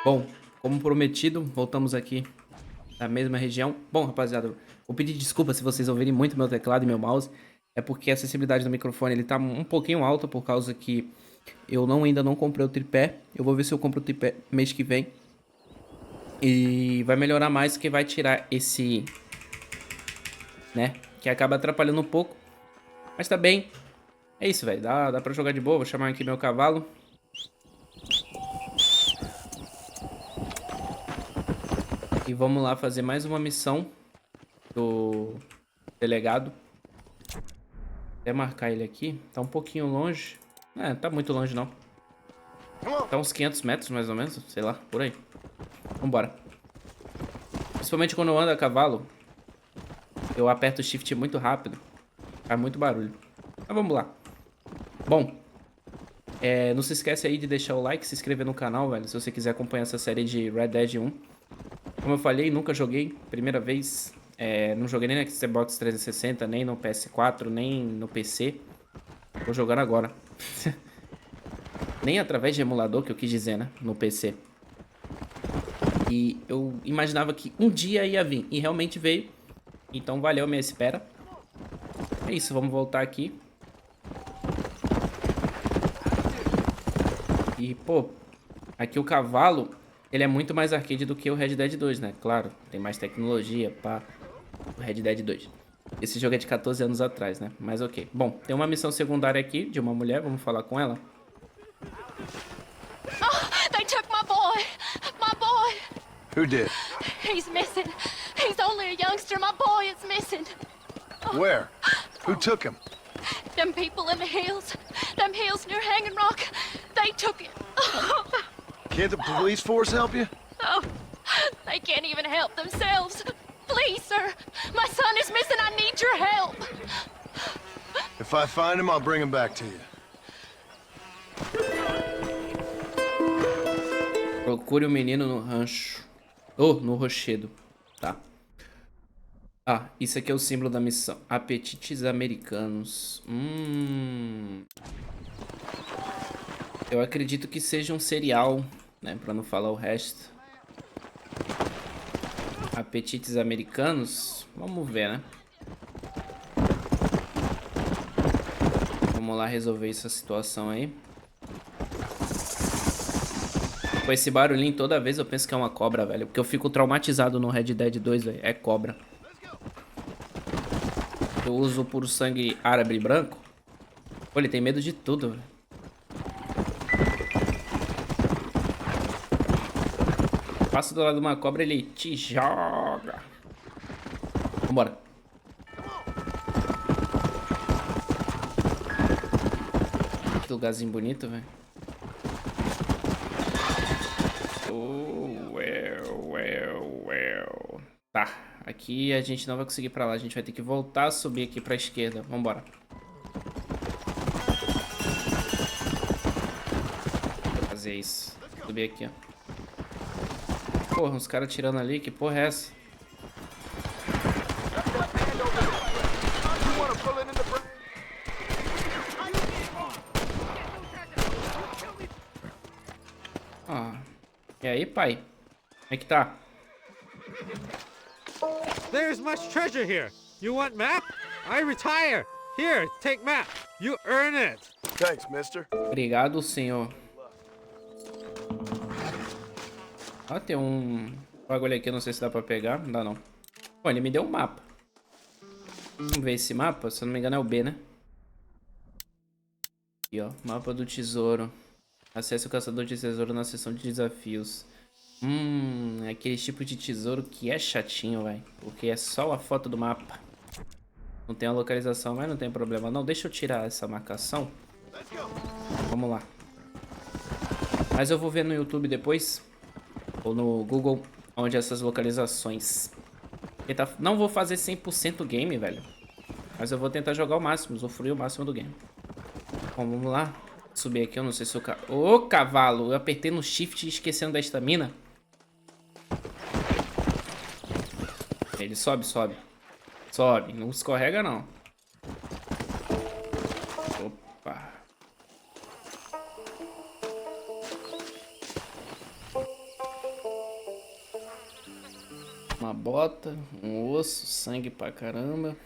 Bom, como prometido, voltamos aqui na mesma região. Bom, rapaziada, vou pedir desculpa se vocês ouvirem muito meu teclado e meu mouse. É porque a acessibilidade do microfone ele tá um pouquinho alta por causa que ainda não comprei o tripé. Eu vou ver se eu compro o tripé mês que vem. E vai melhorar mais que vai tirar esse, né, que acaba atrapalhando um pouco. Mas tá bem. É isso, velho. Dá pra jogar de boa. Vou chamar aqui meu cavalo. E vamos lá fazer mais uma missão do delegado. Até marcar ele aqui. Tá um pouquinho longe. É, tá muito longe não. Tá uns 500 metros mais ou menos. Sei lá, por aí. Vambora. Principalmente quando eu ando a cavalo. Eu aperto o shift muito rápido. Faz muito barulho. Mas vamos lá. Bom. Não se esquece aí de deixar o like, se inscrever no canal, velho. Se você quiser acompanhar essa série de Red Dead 1. Como eu falei, nunca joguei. Primeira vez. Não joguei nem no Xbox 360, nem no PS4, nem no PC. Tô jogando agora. Nem através de emulador, que eu quis dizer, né? No PC. E eu imaginava que um dia ia vir. E realmente veio. Então valeu a minha espera. É isso, vamos voltar aqui. E, pô, aqui o cavalo, ele é muito mais arcade do que o Red Dead 2, né? Claro, tem mais tecnologia, pá. O Red Dead 2. Esse jogo é de 14 anos atrás, né? Mas ok. Bom, tem uma missão secundária aqui de uma mulher, vamos falar com ela. Oh, they took my boy! My boy! Who did? He's missing. He's only a youngster. My boy is missing. Where? Who took him? Them people in the hills. Them hills near Hanging Rock. They took him. Can't the police force help you? Oh, they can't even help themselves. Please, sir. My son is missing. I need your help. If I find him, I'll bring him back to you. Procure o menino no rancho. Ou no rochedo. Tá. Ah, isso aqui é o símbolo da missão. Apetites americanos. Eu acredito que seja um cereal, né? Pra não falar o resto. Apetites americanos. Vamos ver, né? Vamos lá resolver essa situação aí. Com esse barulhinho toda vez eu penso que é uma cobra, velho. Porque eu fico traumatizado no Red Dead 2, velho. É cobra. Eu uso puro sangue árabe branco. Pô, ele tem medo de tudo, velho. Passa do lado de uma cobra, ele te joga. Vambora. Que lugarzinho bonito, velho. Tá, aqui a gente não vai conseguir ir pra lá. A gente vai ter que voltar a subir aqui pra esquerda. Vambora. Vou fazer isso. Subir aqui, ó. Porra, uns caras tirando ali. Que porra é essa? Ah. E aí, pai? Como é que tá? There's much treasure here. You want map? I retire. Here, take map. You earn it. Thanks, mister. Obrigado, senhor. Ah, tem um bagulho aqui, não sei se dá pra pegar. Não dá, não. Pô, ele me deu um mapa. Vamos ver esse mapa? Se eu não me engano é o B, né? Aqui, ó. Mapa do tesouro. Acesse o caçador de tesouro na seção de desafios. É aquele tipo de tesouro que é chatinho, velho. Porque é só a foto do mapa. Não tem a localização, mas não tem problema não. Deixa eu tirar essa marcação. Vamos lá. Mas eu vou ver no YouTube depois. Ou no Google. Onde essas localizações. Não vou fazer 100% game, velho. Mas eu vou tentar jogar o máximo. Usufruir o máximo do game. Bom, vamos lá. Subir aqui, eu não sei se o Ô, cavalo! Eu apertei no shift esquecendo da estamina. Ele sobe, sobe. Sobe, não escorrega não. Opa. Uma bota, um osso, sangue pra caramba.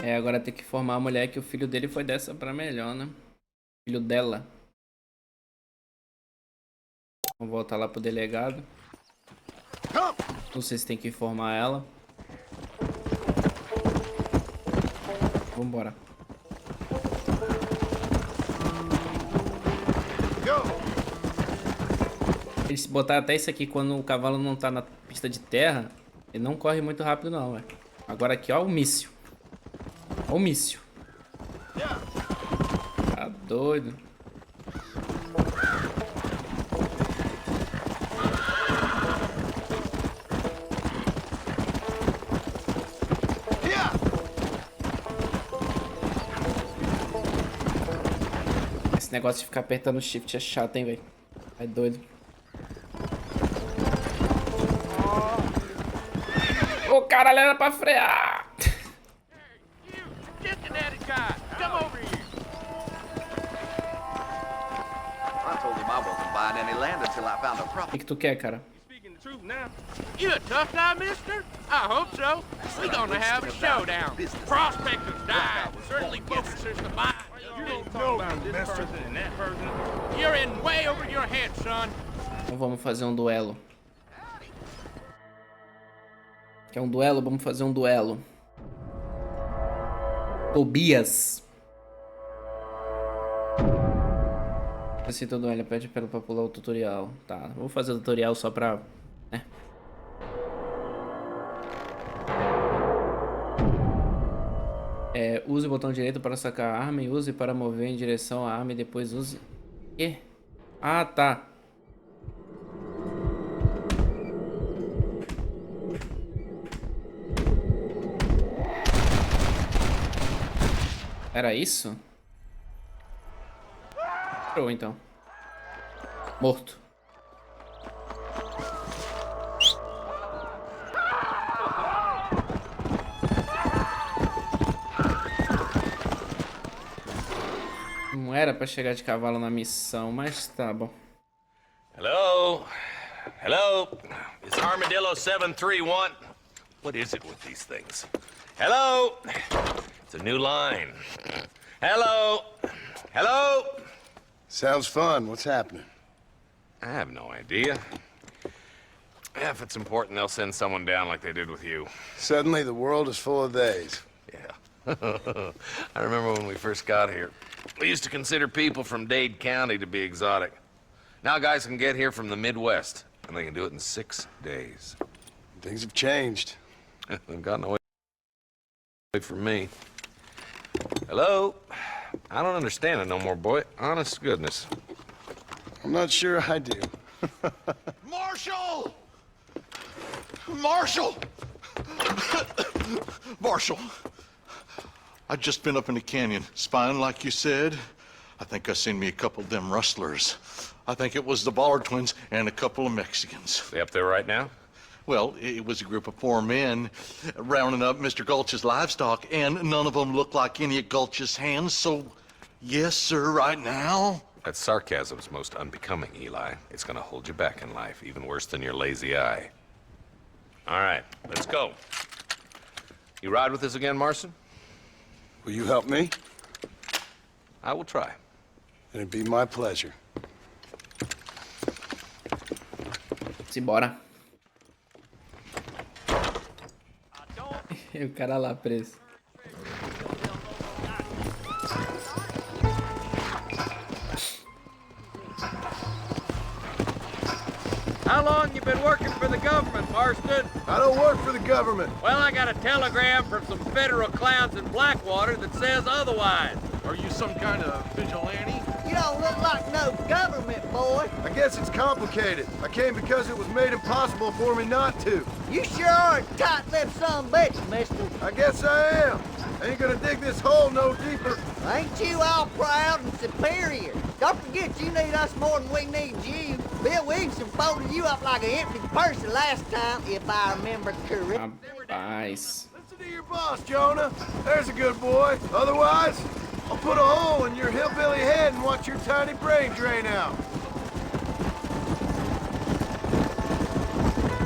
É, agora tem que informar a mulher que o filho dele foi dessa pra melhor, né? Filho dela. Vamos voltar lá pro delegado. Não sei se tem que informar ela. Vambora. Eles botaram até isso aqui quando o cavalo não tá na pista de terra. Ele não corre muito rápido não, velho. Agora aqui, ó, o míssil. Ó o míssil. Tá doido. Esse negócio de ficar apertando o shift é chato, hein, velho. É doido. Ô, caralho, era pra frear. O que tu quer, cara? You a tough guy, mister? I hope so. We're gonna have a showdown. Prospector's died. Certainly focuses the mind. You don't talk about this person and that person. You're in way over your head, son. Então vamos fazer um duelo. Quer um duelo? Vamos fazer um duelo. Tobias. Aceita o duelo, pede pra pular o tutorial. Tá, vou fazer o tutorial só pra... né? Use o botão direito para sacar a arma e use para mover em direção à arma e depois use... Quê? Ah, tá. Era isso? Show, então. Morto. Não era pra chegar de cavalo na missão, mas tá bom. Hello? Hello? Is Armadillo 731? What is it with these things? Hello? It's a new line. Hello? Hello? Sounds fun. What's happening? I have no idea. If it's important, they'll send someone down like they did with you. Suddenly, the world is full of theys. Yeah. I remember when we first got here. We used to consider people from Dade County to be exotic. Now guys can get here from the Midwest, and they can do it in 6 days. Things have changed. They've gotten away from me. Hello? I don't understand it no more, boy. Honest to goodness. I'm not sure I do. Marshall! Marshall! Marshall! I've just been up in the canyon, spying like you said. I think I seen me a couple of them rustlers. I think it was the Ballard twins and a couple of Mexicans. They up there right now? Well, it was a group of 4 men rounding up Mr. Gulch's livestock, and none of them looked like any of Gulch's hands, so yes, sir, right now. That sarcasm's most unbecoming, Eli. It's gonna hold you back in life, even worse than your lazy eye. All right, let's go. You ride with us again, Marson? Will you help me? I will try. It'd be my pleasure. Simbora. E o cara lá preso. How long you been working for the government, Marston? I don't work for the government. Well, I got a telegram from some federal clowns in Blackwater that says otherwise. Are you some kind of vigilante? You don't look like no government, boy. I guess it's complicated. I came because it was made impossible for me not to. You sure are a tight-lipped son bitch, mister. I guess I am. Ain't gonna dig this hole no deeper. Ain't you all proud and superior? Don't forget you need us more than we need you. Bill Williamson folded you up like an empty purse the last time, if I remember correct. Rapaz. Listen to your boss, Jonah. There's a good boy. Otherwise, We'll put a hole in your hillbilly head and watch your tiny brain drain out.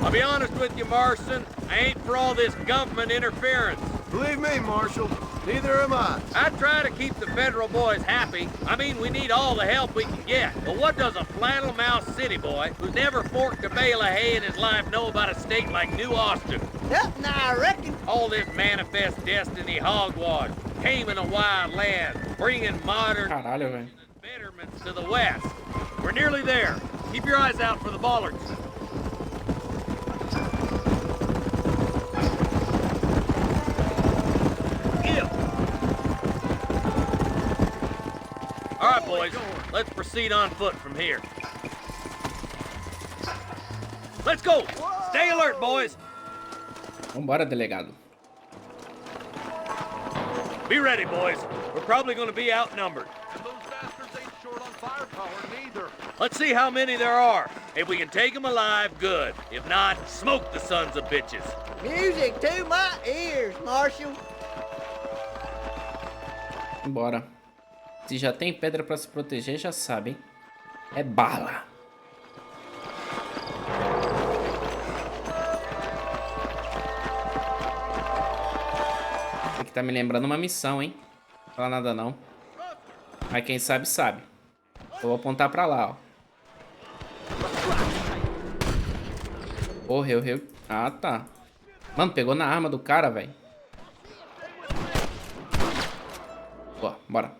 I'll be honest with you, Marston. I ain't for all this government interference. Believe me, Marshal, neither am I. I try to keep the federal boys happy. I mean, we need all the help we can get. But what does a flannel-mouthed city boy who's never forked a bale of hay in his life know about a state like New Austin? Nothing, I reckon. All this manifest destiny hogwash, taming a wild land, bringing modern Caralho, velho. betterments to the west. We're nearly there. Keep your eyes out for the bollards. All right, boys, let's proceed on foot from here. Let's go! Stay alert, boys! Vambora, delegado. Be ready, boys. We're probably going to be outnumbered. And those bastards ain't short on firepower neither. Let's see how many there are. If we can take them alive, good. If not, smoke the sons of bitches. Music to my ears, Marshal. Bora. Se já tem pedra pra se proteger, já sabe, hein? É bala. Isso aqui tá me lembrando uma missão, hein? Não fala nada não. Mas quem sabe, sabe. Eu vou apontar pra lá, ó. Correu. Ah, tá. Mano, pegou na arma do cara, velho. Boa, bora.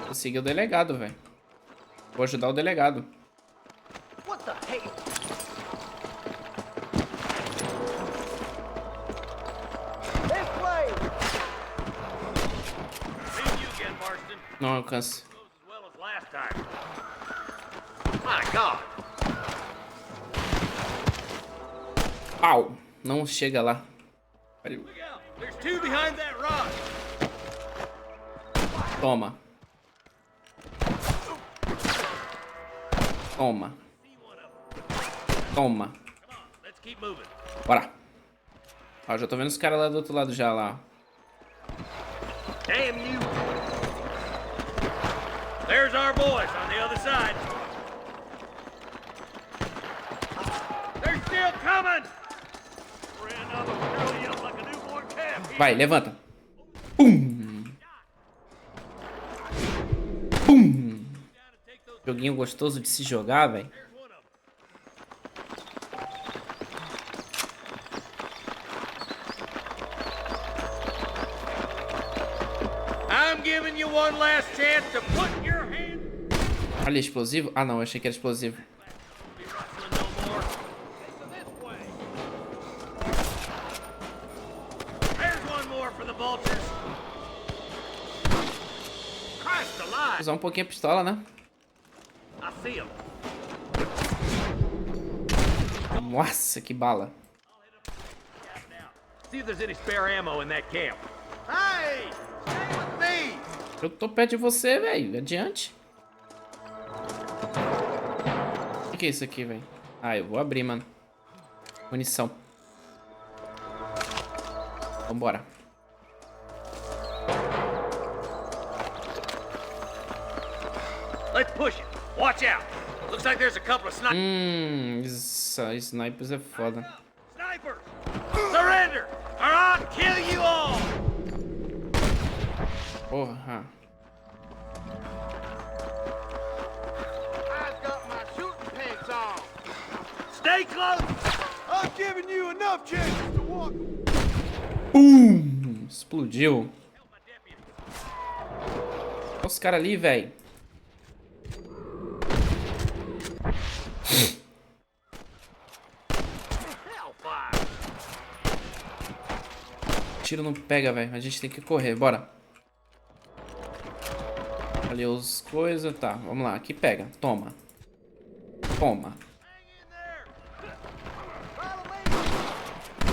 Vou seguir o delegado, velho. Vou ajudar o delegado. What the hell? This way. See you again, Marston. Não alcança. Goes as well as last time. My God. Au! Não chega lá. Pariu. Look out. There's two behind that rock. Toma. Toma. Toma. Come on, let's keep moving. Bora. Ó, já tô vendo os caras lá do outro lado já lá. Damn you. There's our boys on the other side. They're still coming. Ran up a girl yells like a newborn calf. Vai, levanta. Pum. Pum. Joguinho gostoso de se jogar, velho. I'm giving you one last chance to put your hand. Olha, explosivo? Ah, não, eu achei que era explosivo. Be rustling no more. This way. There's one more for the vultures. Christ alive. Usar um pouquinho a pistola, né? I see him. Nossa, que bala. See if there's any spare ammo in that camp. Hey! Stay with me! Eu tô perto de você, velho. Adiante. O que é isso aqui, velho? Ah, eu vou abrir, mano. Munição. Vambora. Let's push it. Watch out. Looks like there's a couple of Snipers é foda. snipers. Surrender, or I'll kill you all. Porra. I've got my shooting pants on. Stay close. I'm giving you enough chances to walk. Explodiu. Olha os caras ali, velho. Tiro não pega, velho. A gente tem que correr, bora. Ali os coisas, tá. Vamos lá, aqui pega. Toma. Toma.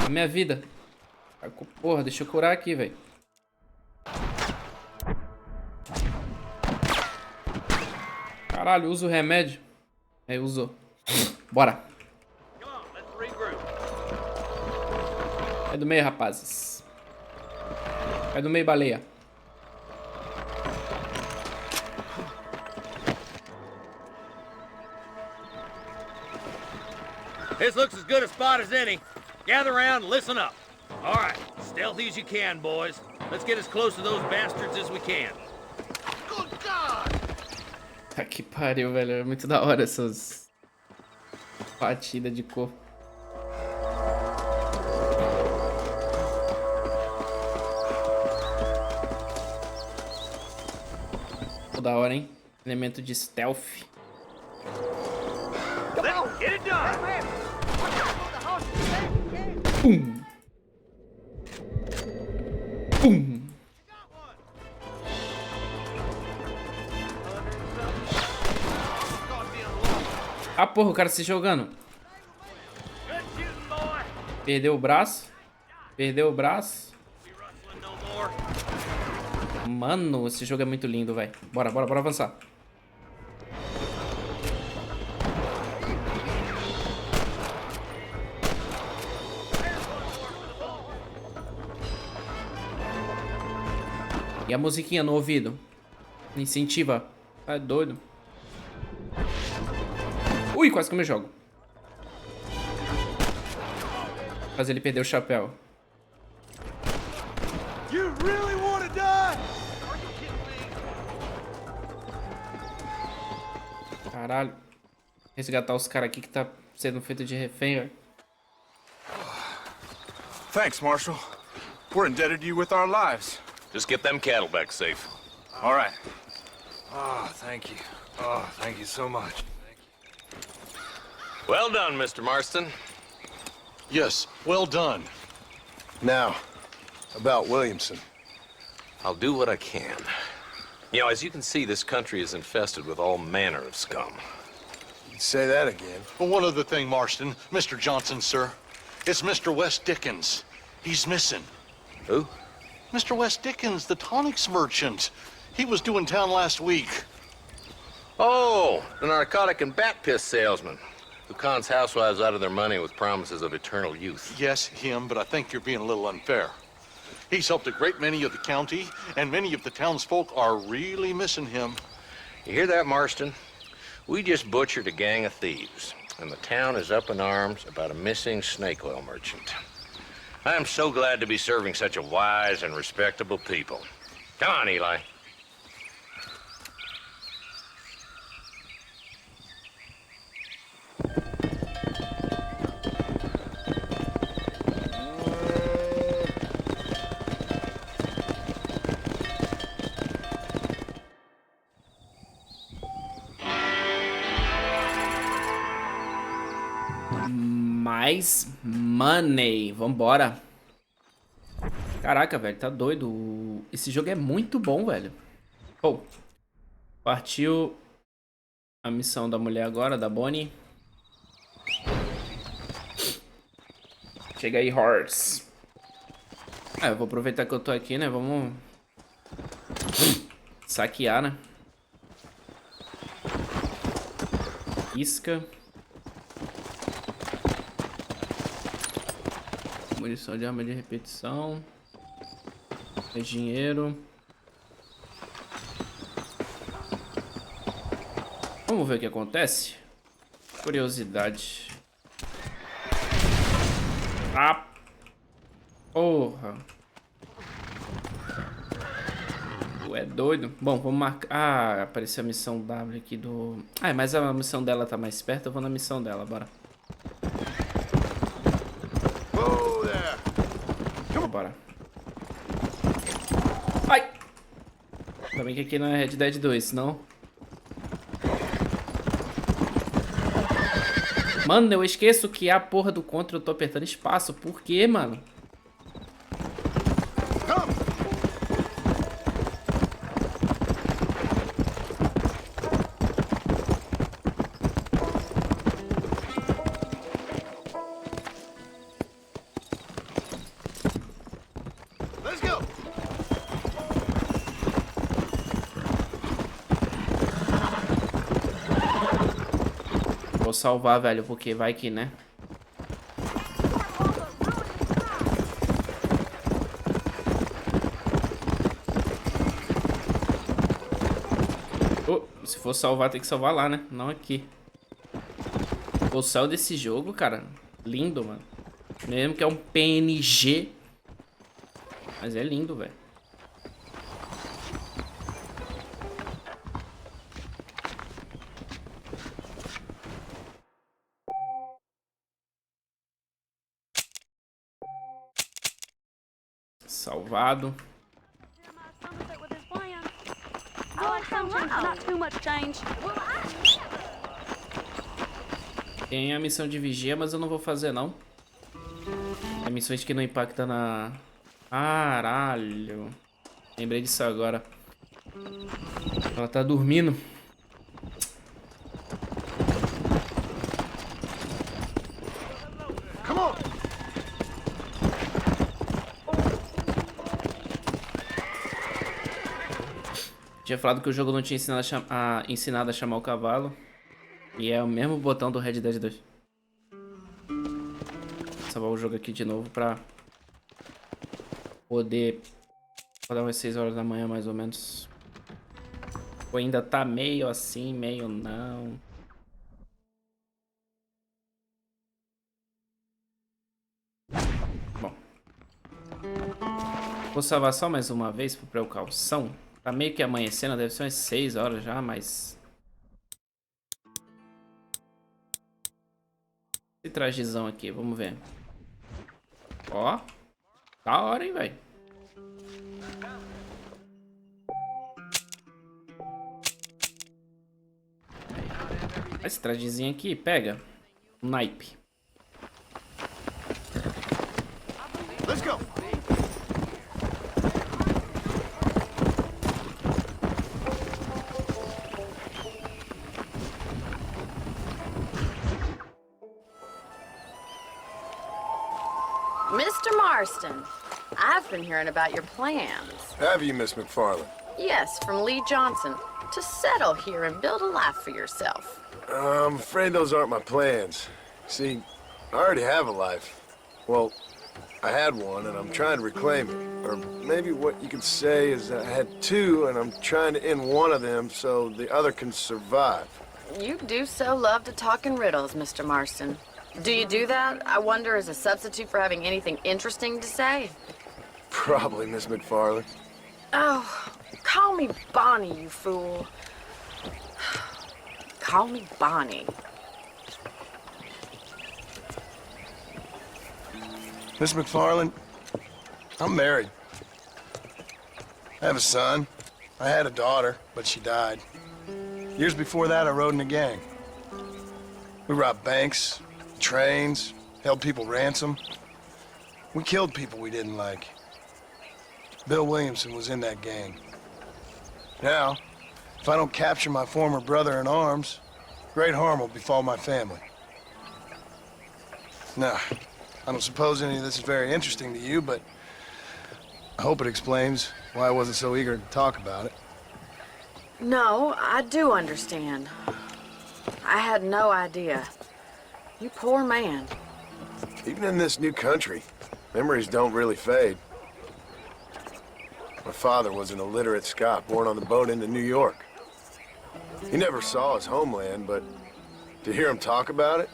A minha vida. Porra, deixa eu curar aqui, velho. Caralho, usa o remédio. Aí, usou. Bora. Vai do meio, rapazes. Vai do meio, baleia. This looks as good a spot as any. Gather around and listen up. All right, stealthy as you can, boys. Let's get as close to those bastards as we can. Good God! Ah, que pariu, velho. É muito da hora essas batidas de corpo. Da hora, hein? Elemento de stealth. Let's get it done. Pum. Pum. Ah, porra, o cara se jogando. Perdeu o braço. Perdeu o braço. Mano, esse jogo é muito lindo, velho. Bora, bora, bora avançar. E a musiquinha no ouvido? Incentiva. Tá doido. Ui, quase que eu me jogo. Mas ele perdeu o chapéu. You really want to die? Caralho. Resgatar os caras aqui que tá sendo feito de refém, velho. Thanks, Marshal. We're indebted to you with our lives. Just get them cattle back safe. All right. Oh, thank you. Oh, thank you so much. Well done, Mr. Marston. Yes, well done. Now, about Williamson. I'll do what I can. You know, as you can see, this country is infested with all manner of scum. Say that again. Well, one other thing, Marston. Mr. Johnson, sir. It's Mr. West Dickens. He's missing. Who? Mr. West Dickens, the tonics merchant. He was due in town last week. Oh, the narcotic and bat piss salesman who cons housewives out of their money with promises of eternal youth. Yes, him, but I think you're being a little unfair. He's helped a great many of the county, and many of the townsfolk are really missing him. You hear that, Marston? We just butchered a gang of thieves, and the town is up in arms about a missing snake oil merchant. I am so glad to be serving such a wise and respectable people. Come on, Eli. Mais money. Vambora. Caraca, velho. Tá doido. Esse jogo é muito bom, velho. Oh. Partiu a missão da mulher agora, da Bonnie. Chega aí, Horse. Eu vou aproveitar que eu tô aqui, né? Vamos saquear, né? Isca. Munição de arma de repetição. É dinheiro. Vamos ver o que acontece. Curiosidade. Ah, porra. Tu é doido. Bom, vamos marcar. Ah, apareceu a missão W aqui do... Ah, mas a missão dela tá mais perto. Eu vou na missão dela, bora. Bora. Ai! Ainda bem que aqui não é Red Dead 2, senão... Mano, eu esqueço que a porra do contra eu tô apertando espaço. Por quê, mano? Vou salvar, velho, porque vai que, né? Se for salvar, tem que salvar lá, né? Não aqui. O céu desse jogo, cara, lindo, mano. Mesmo que é um PNG. Mas é lindo, velho. Salvado. Tem a missão de vigia, mas eu não vou fazer, não. É missões que não impactam na... Caralho. Lembrei disso agora. Ela tá dormindo. Come on. Tinha falado que o jogo não tinha ensinado a chamar o cavalo. E é o mesmo botão do Red Dead 2. Vou salvar o jogo aqui de novo pra poder acordar umas 6 horas da manhã, mais ou menos. Ou ainda tá meio assim, meio não. Bom. Vou salvar só mais uma vez por precaução. Tá meio que amanhecendo, deve ser umas 6 horas já, mas... Esse trajezão aqui, vamos ver. Ó. Da hora, hein, velho. Esse trajezinho aqui, pega. Um naipe. Let's go. Mr. Marston, I've been hearing about your plans. Have you, Miss McFarland? Yes, from Lee Johnson. To settle here and build a life for yourself. I'm afraid those aren't my plans. See, I already have a life. Well, I had one, and I'm trying to reclaim it. Or maybe what you could say is I had two, and I'm trying to end one of them so the other can survive. You do so love to talk in riddles, Mr. Marston. Do you do that, I wonder, as a substitute for having anything interesting to say? Probably, Miss McFarland. Oh, call me Bonnie, you fool. Call me Bonnie. Miss McFarland, I'm married. I have a son. I had a daughter, but she died. Years before that, I rode in a gang. We robbed banks, trains, held people ransom. We killed people we didn't like. Bill Williamson was in that gang. Now, if I don't capture my former brother in arms, great harm will befall my family. Now, I don't suppose any of this is very interesting to you, but I hope it explains why I wasn't so eager to talk about it. No, I do understand. I had no idea. You poor man. Even in this new country, memories don't really fade. My father was an illiterate Scot born on the boat into New York. He never saw his homeland, but to hear him talk about it,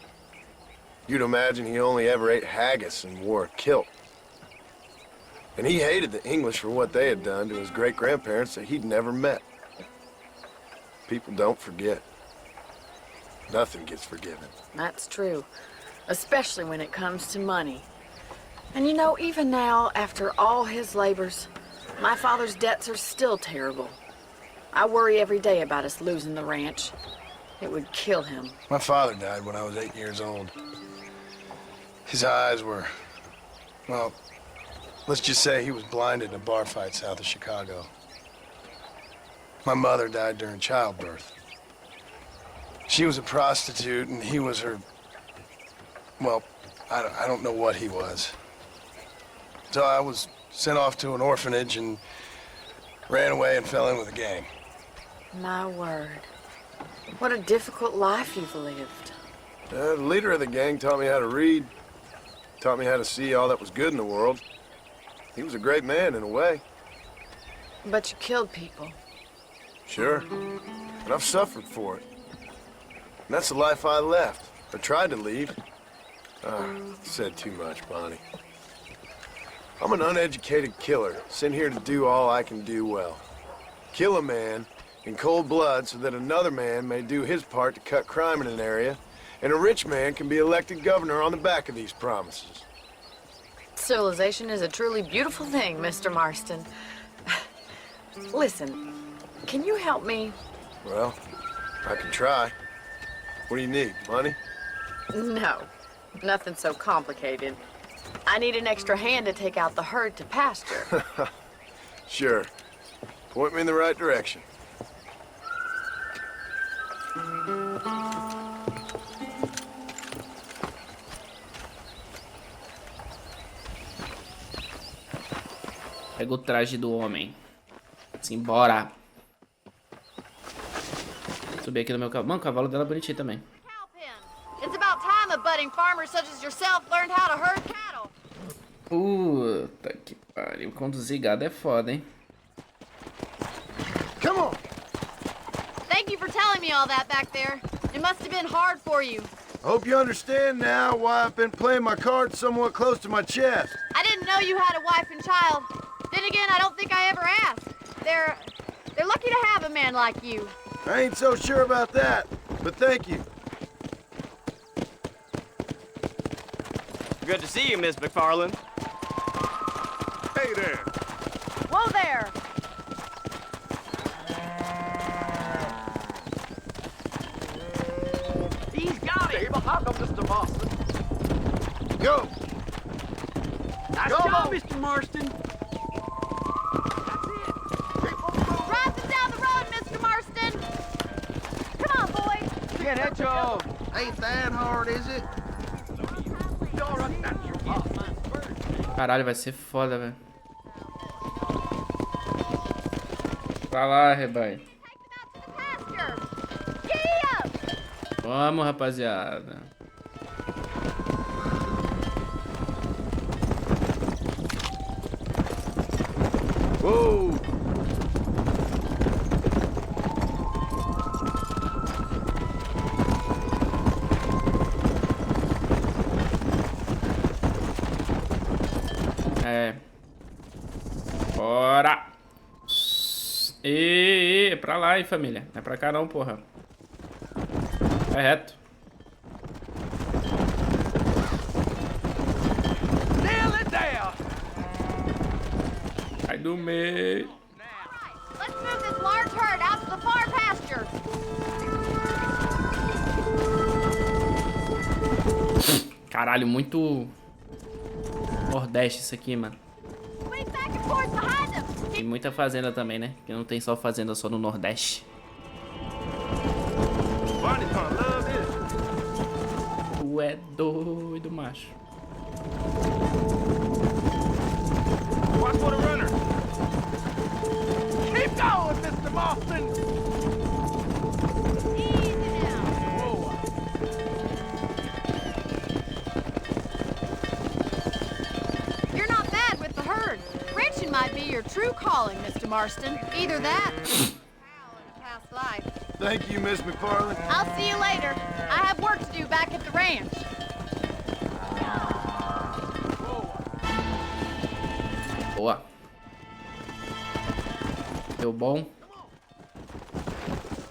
you'd imagine he only ever ate haggis and wore a kilt. And he hated the English for what they had done to his great-grandparents that he'd never met. People don't forget. Nothing gets forgiven. That's true, especially when it comes to money. And you know, even now, after all his labors, my father's debts are still terrible. I worry every day about us losing the ranch. It would kill him. My father died when I was 8 years old. His eyes were, well, let's just say he was blinded in a bar fight south of Chicago. My mother died during childbirth. She was a prostitute, and he was her... Well, I don't know what he was. So I was sent off to an orphanage and ran away and fell in with a gang. My word. What a difficult life you've lived. The leader of the gang taught me how to read. Taught me how to see all that was good in the world. He was a great man in a way. But you killed people. Sure. And I've suffered for it. And that's the life I left. Or tried to leave. Said too much, Bonnie. I'm an uneducated killer, sent here to do all I can do well. Kill a man in cold blood so that another man may do his part to cut crime in an area, and a rich man can be elected governor on the back of these promises. Civilization is a truly beautiful thing, Mr. Marston. Listen, can you help me? Well, I can try. What do you need, money? No, nothing so complicated. I need an extra hand to take out the herd to pasture. Sure. Point me in the right direction. Pega o traje do homem. Simbora. Subir aqui no meu cavalo. Mano, o cavalo dela é bonitinho também. It's about time a budding farmer such as yourself learned how to herd cattle. Puta que pariu. Conduzir gado é foda, hein? Come on! Thank you for telling me all that back there. It must have been hard for you. I hope you understand now why I've been playing my cards somewhat close to my chest. I didn't know you had a wife and child. Then again, I don't think I ever asked. They're lucky to have a man like you. I ain't so sure about that, but thank you. Good to see you, Miss McFarland. Hey there. Whoa there! He's got it! How come, Mr. Marston? Go! Nice job, Mr. Marston. Rising down the road, Mr. Marston! Come on, boys! Get that job. Ain't that hard, is it? Caralho, vai ser foda, velho. Pra lá, rebanho. Vamos, rapaziada. Whoa! É. Bora. E pra lá, hein, família. Não é pra cá não, porra. É reto. Sai do meio. Let's move this large herd out to the far pasture. Caralho, muito Nordeste isso aqui, mano. Swing back and forth behind them. Tem muita fazenda também, né? Que não tem só fazenda só no Nordeste. Tu é doido, macho. Watch for the runner. Keep going, Mr. Marston. Easy now. You're not bad with the herd. Ranching might be your true calling, Mr. Marston. Either that or past life. Thank you, Miss McFarland. I'll see you later. I have work to do back at the ranch. Boa. Deu bom.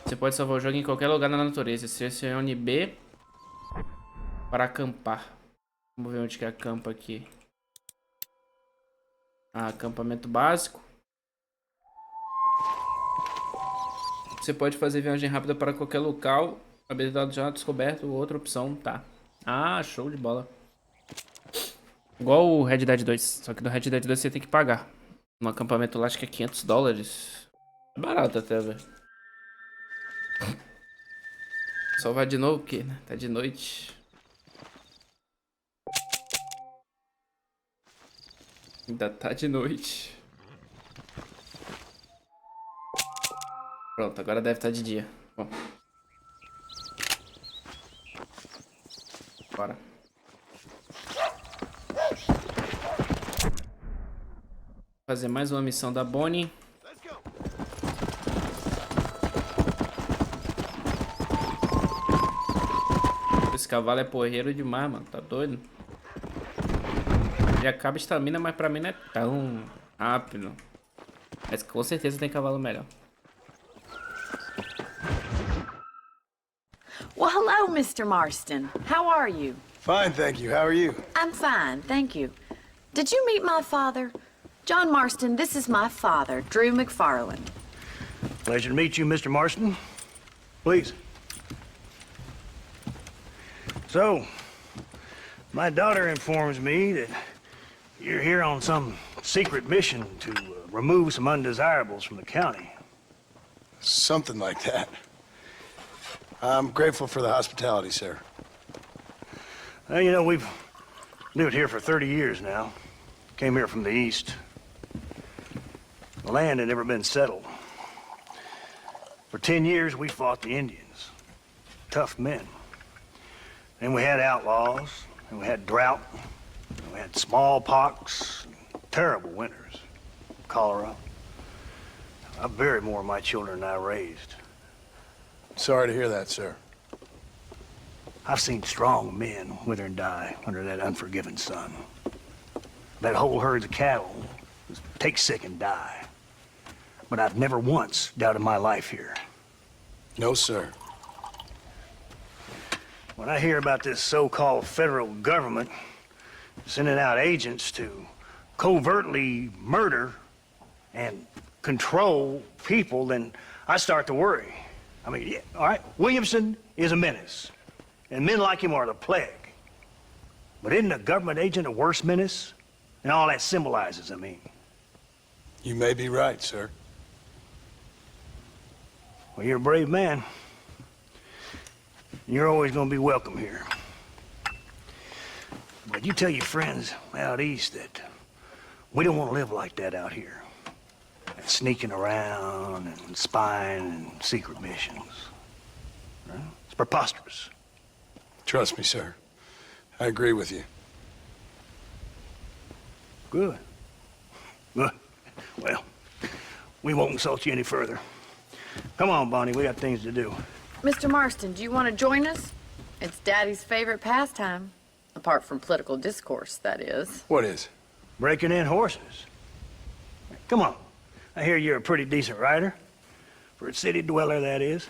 Você pode salvar o jogo em qualquer lugar na natureza. Selecione B para acampar. Vamos ver onde que acampa aqui. Ah, acampamento básico. Você pode fazer viagem rápida para qualquer local. Habilidade já descoberto. Outra opção, tá. Ah, show de bola. Igual o Red Dead 2. Só que no Red Dead 2 você tem que pagar. No acampamento lá acho que é $500. É barato até, velho. Só vai de novo porque, né? Tá de noite. Ainda tá de noite. Pronto, agora deve estar de dia. Bom. Bora. Fazer mais uma missão da Bonnie. Esse cavalo é porreiro demais, mano. Tá doido? Ele acaba a estamina, mas pra mim não é tão rápido. Mas com certeza tem cavalo melhor. Well, hello, Mr. Marston. How are you? Fine, thank you. How are you? I'm fine, thank you. Did you meet my father? John Marston, this is my father, Drew McFarland. Pleasure to meet you, Mr. Marston. Please. So, my daughter informs me that you're here on some secret mission to remove some undesirables from the county. Something like that. I'm grateful for the hospitality, sir. Well, you know, we've lived here for 30 years now. Came here from the east. The land had never been settled. For 10 years, we fought the Indians. Tough men. And we had outlaws, and we had drought, and we had smallpox, terrible winters, cholera. I buried more of my children than I raised. Sorry to hear that, sir. I've seen strong men wither and die under that unforgiving sun. That whole herds of cattle take sick and die. But I've never once doubted my life here. No, sir. When I hear about this so-called federal government sending out agents to covertly murder and control people, then I start to worry. I mean, yeah, all right, Williamson is a menace, and men like him are the plague. But isn't a government agent a worse menace? And all that symbolizes, I mean. You may be right, sir. Well, you're a brave man. You're always gonna be welcome here. But you tell your friends out east that we don't want to live like that out here. Sneaking around and spying and secret missions. Right? It's preposterous. Trust me, sir. I agree with you. Good. Good. Well, we won't insult you any further. Come on, Bonnie, we got things to do. Mr. Marston, do you want to join us? It's Daddy's favorite pastime. Apart from political discourse, that is. What is? Breaking in horses. Come on. I hear you're a pretty decent rider. For a city dweller, that is.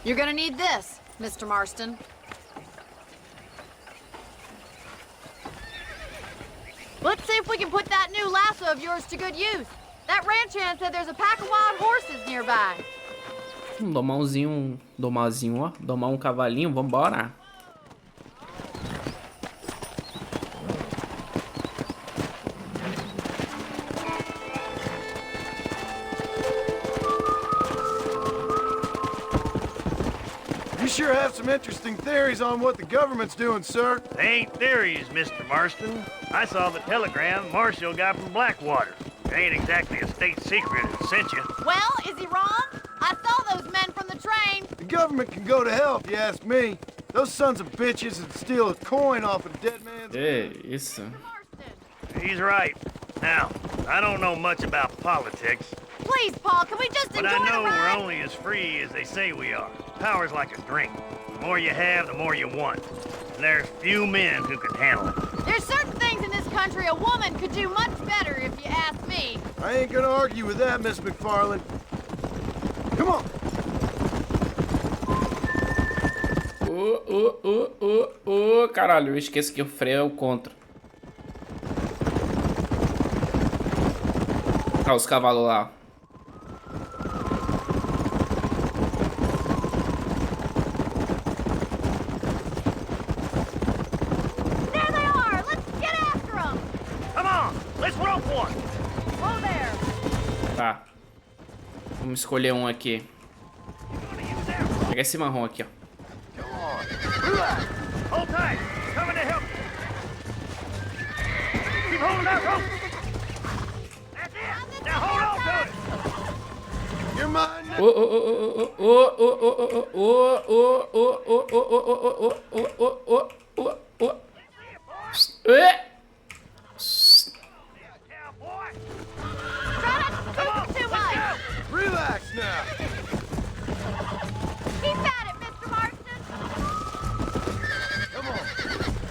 You're gonna need this, Mr. Marston. Let's see if we can put that new lasso of yours to good use. That ranch hand said there's a pack of wild horses nearby. Domarzinho, ó. Domar um cavalinho, vambora. You sure have some interesting theories on what the government's doing, sir. They ain't theories, Mr. Marston. I saw the telegram Marshall got from Blackwater. It ain't exactly a state secret that sent you. Well, is he wrong? I saw those men from the train. The government can go to hell if you ask me. Those sons of bitches would steal a coin off a dead man's... Isso. He's right. Now, I don't know much about politics, Please, Paul, can we just but enjoy I know the we're ride? only as free as they say we are. Power's like a drink. The more you have, the more you want. And there's few men who can handle it. There's certain things in this country a woman could do much better, if you ask me. I ain't gonna argue with that, Miss McFarland. Come on. Caralho, eu esqueço que o freio é o contra. Ah, os cavalos lá. There they are! Let's get after them! Come on, let's rope one! Whoa there! Tá. Vamos escolher um aqui. Pega esse marrom aqui, ó. Hold tight, coming to help. Bronco! That's it! Now hold on to it! You're mine now. Ô, ô, ô, ô, ô, ô, ô, ô, ô, ô, ô. Too much. Relax now. Keep at it, Mr. Marston. Come on.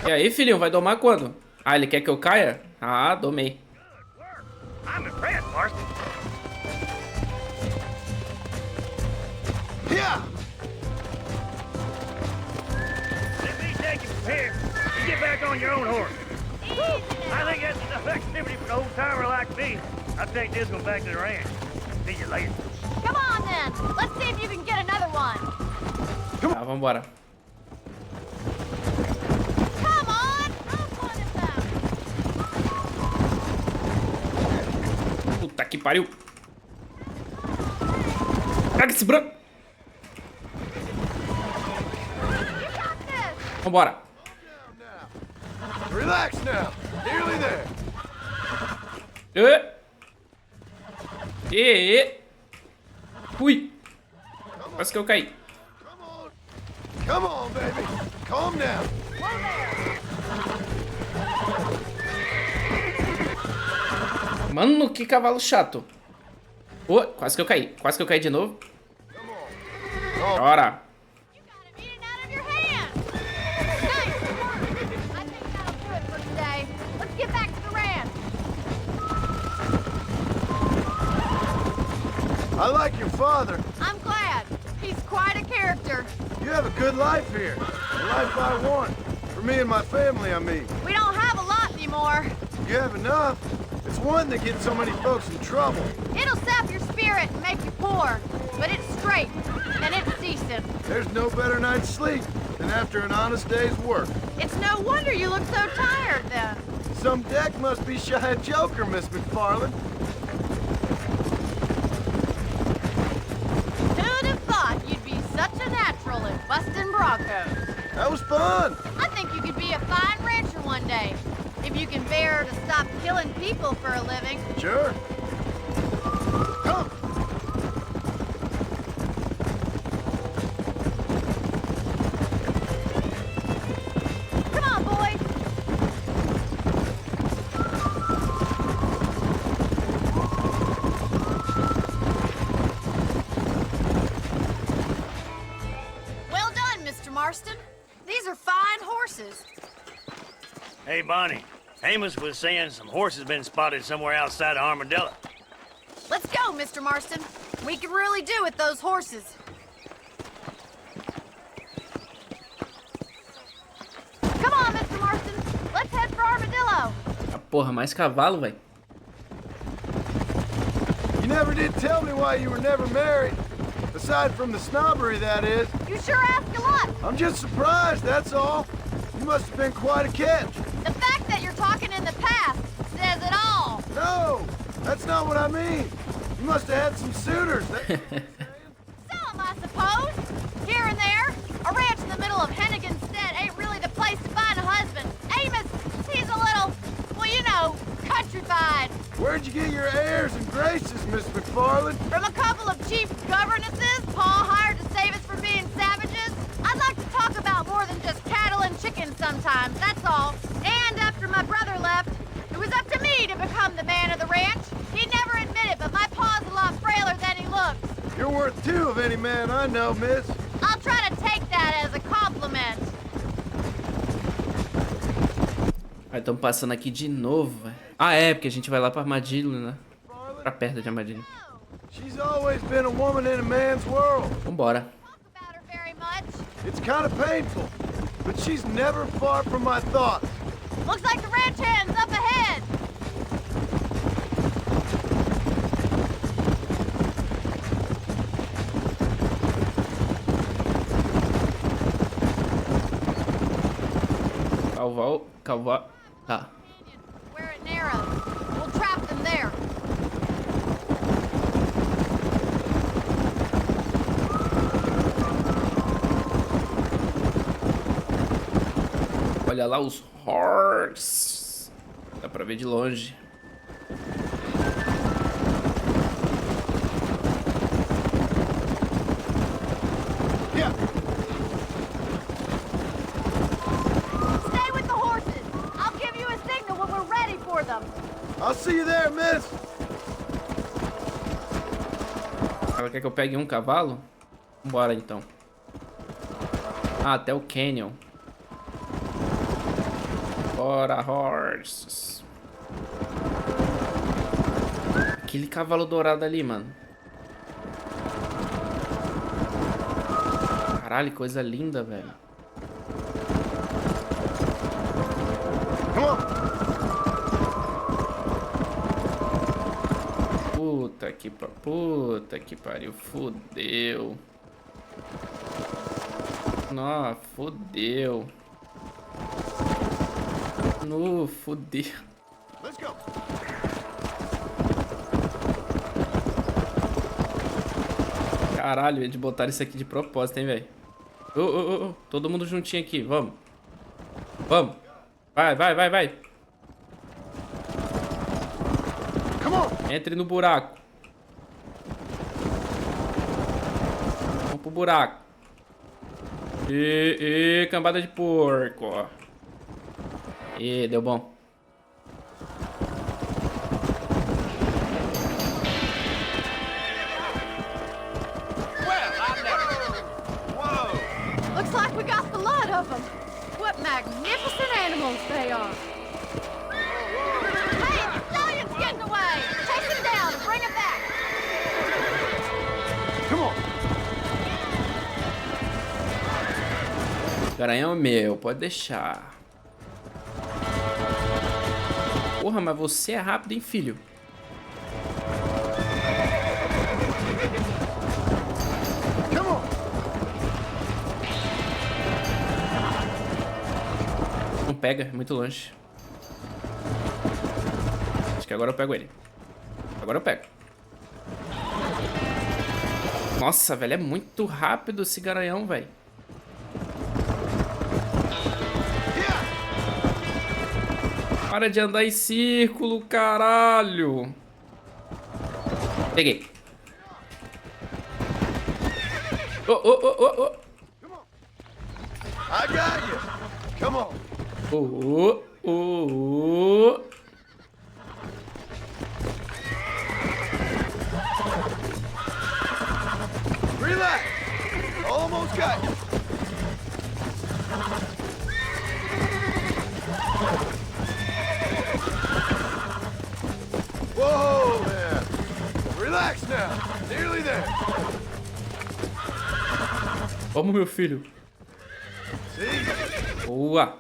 E aí, filhinho, vai domar quando? Ah, ele quer que eu caia? Ah, domei. I'm impressed, Marston. Yeah. Let me take you from here. You get back on your own horse. I think that's enough activity for an old-timer like me. I'll take this one back to the ranch. See you later. Come on, then. Let's see if you can get another one. Tá, vambora. Come on. Roll one of them. Puta que pariu. Pega esse branco. You got this. Vambora. Relax now. Nearly there. Ui. Quase que eu caí. Come on. Come on, baby. Calm down. Mano, que cavalo chato. Ô, quase que eu caí. Quase que eu caí de novo. Bora. You got him eating out of your hand. Nice. I think that'll do it for today. Let's get back to the ranch. I like your father. I'm glad. He's quite a character. You have a good life here. The life I want. For me and my family, I mean. We don't have a lot anymore. You have enough. It's one that gets so many folks in trouble. It'll sap your spirit and make you poor, but it's straight and it's decent. There's no better night's sleep than after an honest day's work. It's no wonder you look so tired then. Some deck must be shy of Joker, Miss McFarland. Who'd have thought you'd be such a natural at busting broncos? That was fun. I think you could be a fine rancher one day, if you can bear to stop killing people for a living. Sure. Come. Come on, boys. Well done, Mr. Marston. These are fine horses. Hey, Bonnie. Amos was saying some horses been spotted somewhere outside of Armadillo. Let's go, Mr. Marston. We can really do with those horses. Come on, Mr. Marston. Let's head for Armadillo. Ah, porra, mais cavalo, velho. You never did tell me why you were never married. Aside from the snobbery, that is. You sure ask a lot. I'm just surprised, that's all. You must have been quite a catch. The fact that you're talking in the past says it all. No, that's not what I mean. You must have had some suitors. Some, I suppose. Here and there. A ranch in the middle of Hennigan's Stead ain't really the place to find a husband. Amos, he's a little, well, you know, countrified. Where'd you get your airs and graces, Miss McFarland? From a couple of chief governesses Pa hired to save us from being savages. I'd like to talk about more than just cattle and chickens sometimes, that's all. And after my brother left, it was up to me to become the man of the ranch. He'd never admit it, but my pa's a lot frailer than he looks. You're worth two of any man I know, miss. I'll try to take that as a compliment. Aí, estamos passando aqui de novo, velho. Ah, é, porque a gente vai lá pra Armadilho, né? Pra perto de Armadilho. She's always been a woman in a man's world. Vambora. About her very much. It's kind of painful, but she's never far from my thoughts. Looks like the ranch hand's up ahead. Calvar. Tá. Where it narrows. We'll trap them there. Olha lá os horses. Dá pra ver de longe. Stay with the horses. I'll give you a signal when we're ready for them. I'll see you there, miss. Ela quer que eu pegue um cavalo? Bora então. Ah, até o canyon. Bora, horses. Aquele cavalo dourado ali, mano. Caralho, coisa linda, velho. Puta que pariu. Fudeu. Nó, fudeu. No, fudeu. Let's go. Caralho, eles botaram isso aqui de propósito, hein, velho. Todo mundo juntinho aqui, vamos. Vamos. Vai. Entre no buraco. Vamos pro buraco. Cambada de porco, ó. Deu bom. Looks like we got the lot of them. What magnificent animals they are. Hey, the stallion's getting away. Chase him down and bring him back. Come on. Garanhão é meu, pode deixar. Porra, mas você é rápido, hein, filho? Não pega, é muito longe. Acho que agora eu pego ele. Agora eu pego. Nossa, velho, é muito rápido esse garanhão, velho. Para de andar em círculo, caralho. Peguei. Oh. I got you. Come on. Relax. Almost got you. Whoa, man. Relax now. Nearly there. Vamos, meu filho. Boa.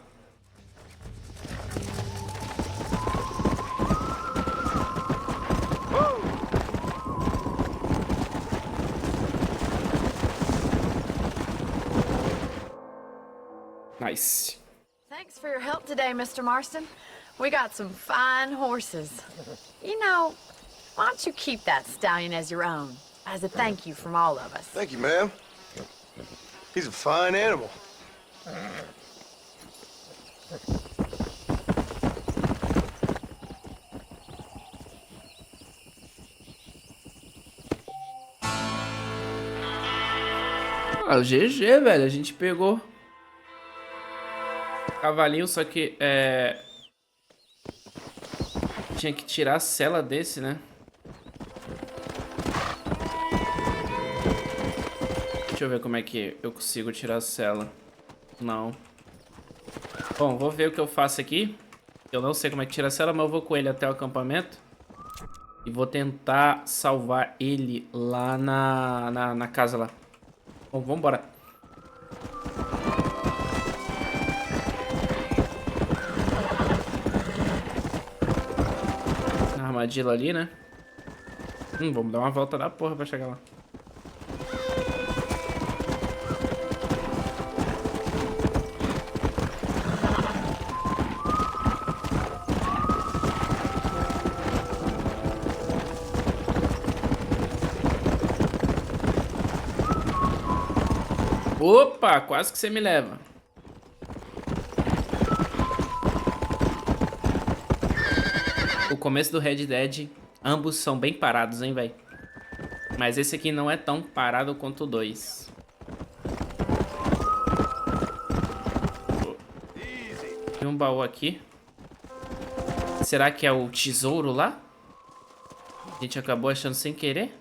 Nice. Thanks for your help today, Mr. Marston. We got some fine horses. You know, why don't you keep that stallion as your own, as a thank you from all of us? Thank you, ma'am. He's a fine animal. Ah, GG, velho. A gente pegou cavalinho, só que tinha que tirar a sela desse, né? Deixa eu ver como é que eu consigo tirar a sela. Não. Bom, vou ver o que eu faço aqui. Eu não sei como é que tira a sela, mas eu vou com ele até o acampamento. E vou tentar salvar ele lá na casa lá. Bom, vambora. Na armadilha ali, né? Vamos dar uma volta da porra pra chegar lá. Opa, quase que você me leva. O começo do Red Dead, ambos são bem parados, hein, velho? Mas esse aqui não é tão parado quanto o 2. Tem um baú aqui. Será que é o tesouro lá? A gente acabou achando sem querer?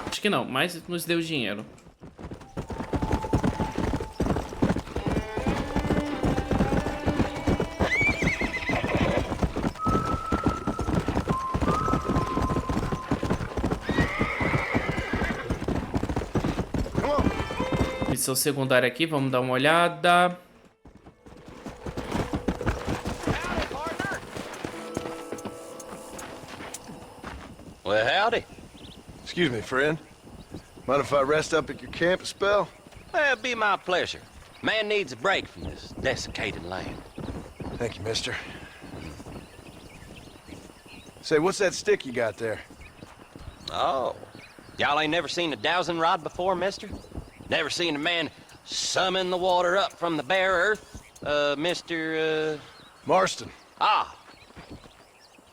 Acho que não, mas nos deu dinheiro. Missão secundária aqui, vamos dar uma olhada. Well, howdy. Excuse me, friend. Mind if I rest up at your camp a spell? Well, it'd be my pleasure. Man needs a break from this desiccated land. Thank you, mister. Say, what's that stick you got there? Oh, y'all ain't never seen a dowsing rod before, mister? Never seen a man summon the water up from the bare earth? Mr. Marston. Ah.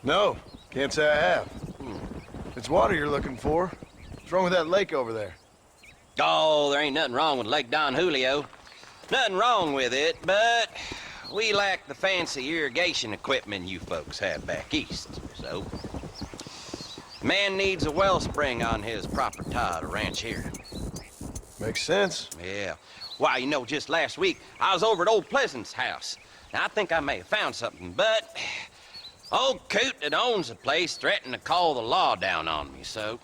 No, can't say I have. It's water you're looking for. What's wrong with that lake over there? Oh, there ain't nothing wrong with Lake Don Julio. Nothing wrong with it, but we lack the fancy irrigation equipment you folks have back east, so... Man needs a wellspring on his property to ranch here. Makes sense. Yeah. Why, you know, just last week, I was over at old Pleasant's house. Now, I think I may have found something, but... Old coot that owns the place threatened to call the law down on me, so...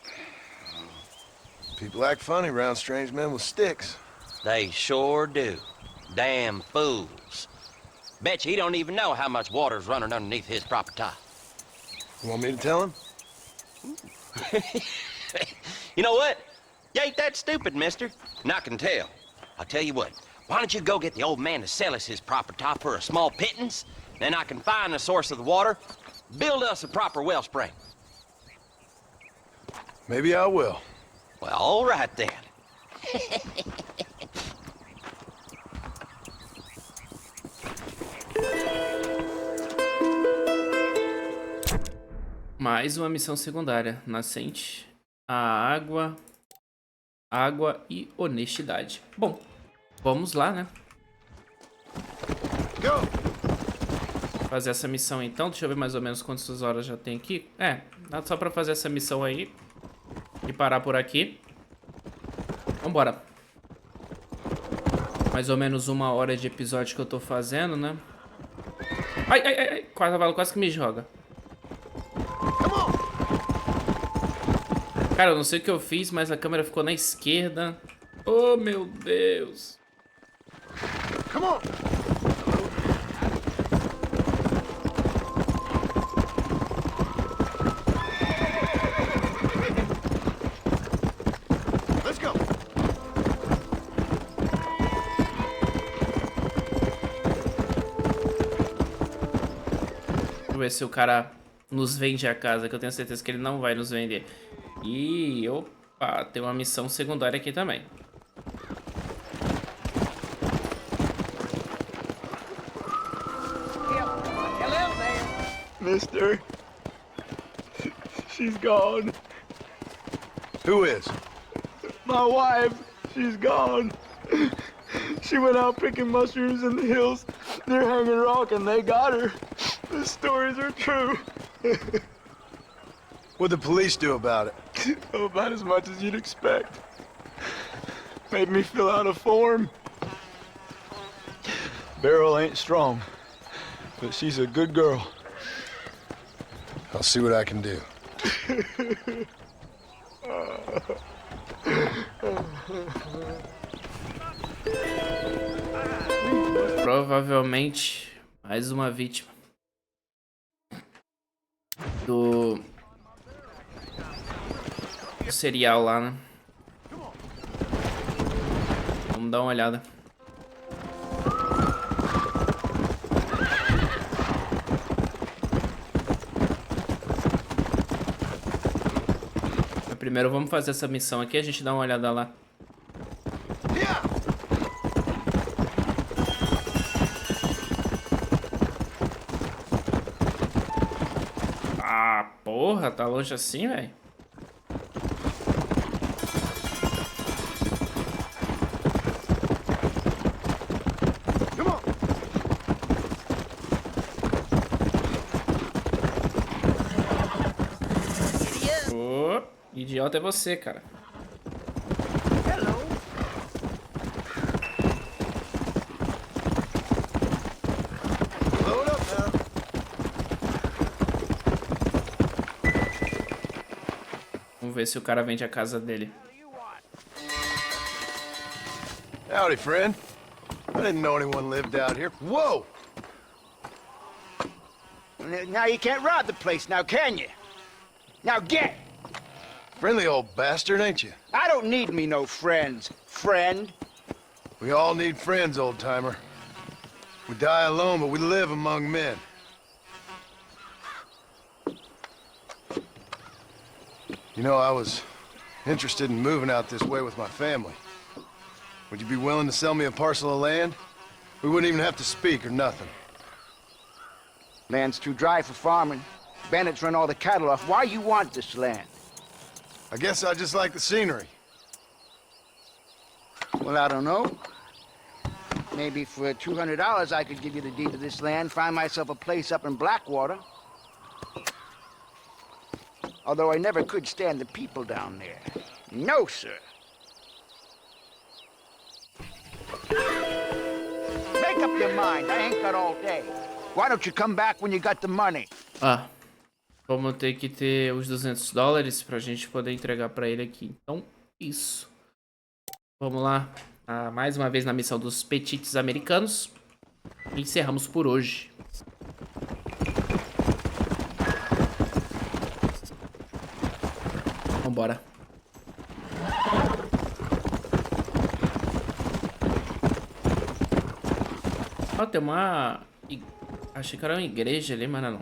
People act funny around strange men with sticks. They sure do. Damn fools. Bet you he don't even know how much water's running underneath his property. You want me to tell him? You know what? You ain't that stupid, mister. And I can tell. I'll tell you what. Why don't you go get the old man to sell us his property for a small pittance? Then I can find the source of the water, build us a proper wellspring. Maybe I will. Well, all right then. Mais uma missão secundária. Nascente, a água e honestidade. Bom, vamos lá, né? Fazer essa missão então. Deixa eu ver mais ou menos quantas horas já tem aqui. É, dá só pra fazer essa missão aí e parar por aqui. Vambora. Mais ou menos 1 hora de episódio que eu tô fazendo, né? Ai, ai, ai, ai. Cavalo quase que me joga. Cara, eu não sei o que eu fiz, mas a câmera ficou na esquerda. Oh, meu Deus. Come on. Let's go. Deixa eu ver se o cara nos vende a casa, que eu tenho certeza que ele não vai nos vender. E, opa, tem uma missão secundária aqui também. Hello there. Mister, she's gone. Who is? My wife, she's gone. She went out picking mushrooms in the hills near Hanging Rock and they got her. The stories are true. What'd the police do about it? Oh, about as much as you'd expect. Made me fill out a form. Beryl ain't strong, but she's a good girl. I'll see what I can do. Provavelmente mais uma vítima do serial lá, né? Vamos dar uma olhada. Primeiro vamos fazer essa missão aqui, a gente dá uma olhada lá. Ah, porra, tá longe assim, velho? Ô, idiota é você, cara. Vamos ver se o cara vende a casa dele. Howdy, friend. I didn't know anyone lived out here. Whoa! Now you can't rob the place now, can you? Now get! Friendly old bastard, ain't you? I don't need me no friends, friend. We all need friends, old-timer. We die alone, but we live among men. You know, I was interested in moving out this way with my family. Would you be willing to sell me a parcel of land? We wouldn't even have to speak or nothing. Land's too dry for farming. Bandits run all the cattle off. Why you want this land? I guess I just like the scenery. Well, I don't know. Maybe for $200 I could give you the deed to this land, find myself a place up in Blackwater. Although I never could stand the people down there. No, sir. Make up your mind. I ain't got all day. Why don't you come back when you got the money? Ah, vamos ter que ter os $200 pra gente poder entregar pra ele aqui. Então, isso. Vamos lá. Mais uma vez na missão dos petites americanos. E encerramos por hoje. Vambora. Ó, tem uma... Achei que era uma igreja ali, mas não.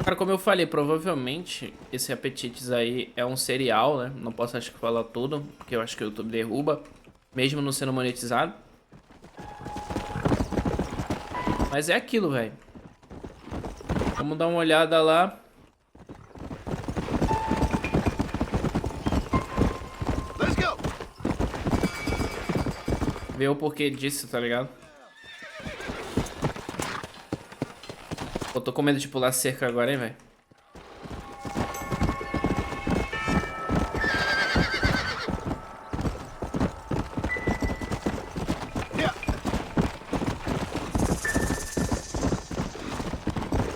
Cara, como eu falei, provavelmente esse Apetites aí é um serial, né? Não posso, acho que, falar tudo, porque eu acho que o YouTube derruba, mesmo não sendo monetizado. Mas é aquilo, velho. Vamos dar uma olhada lá. Ver o porquê disso, tá ligado? Eu tô com medo de pular cerca agora, hein, velho.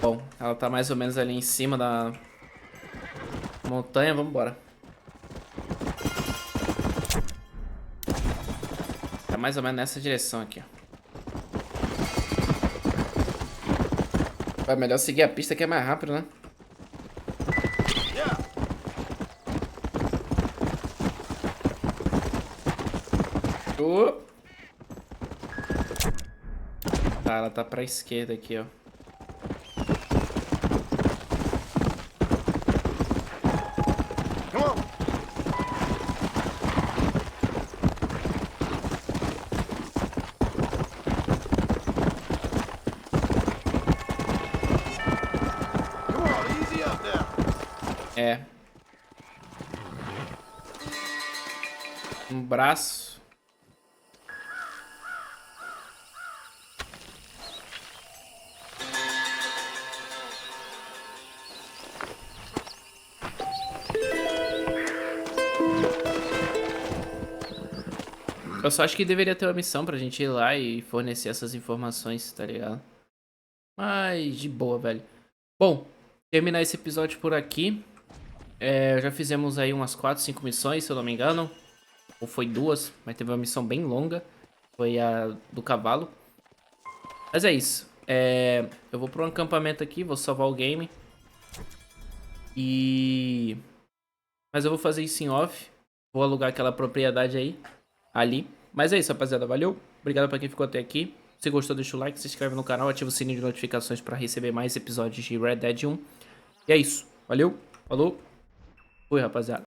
Bom, ela tá mais ou menos ali em cima da montanha, vamos embora. Tá mais ou menos nessa direção aqui, ó. É melhor seguir a pista que é mais rápido, né? Tá, ela tá pra esquerda aqui, ó. É. Um braço. Eu só acho que deveria ter uma missão pra gente ir lá e fornecer essas informações, tá ligado? Mas de boa, velho. Bom, terminar esse episódio por aqui. Já fizemos aí umas 4, 5 missões, se eu não me engano. Ou foi 2, mas teve uma missão bem longa. Foi a do cavalo. Mas é isso. Eu vou para um acampamento aqui, vou salvar o game. Mas eu vou fazer isso em off. Vou alugar aquela propriedade aí. Ali. Mas é isso, rapaziada. Valeu. Obrigado pra quem ficou até aqui. Se gostou, deixa o like, se inscreve no canal, ativa o sininho de notificações pra receber mais episódios de Red Dead 1. E é isso. Valeu. Falou. Fui, rapaziada.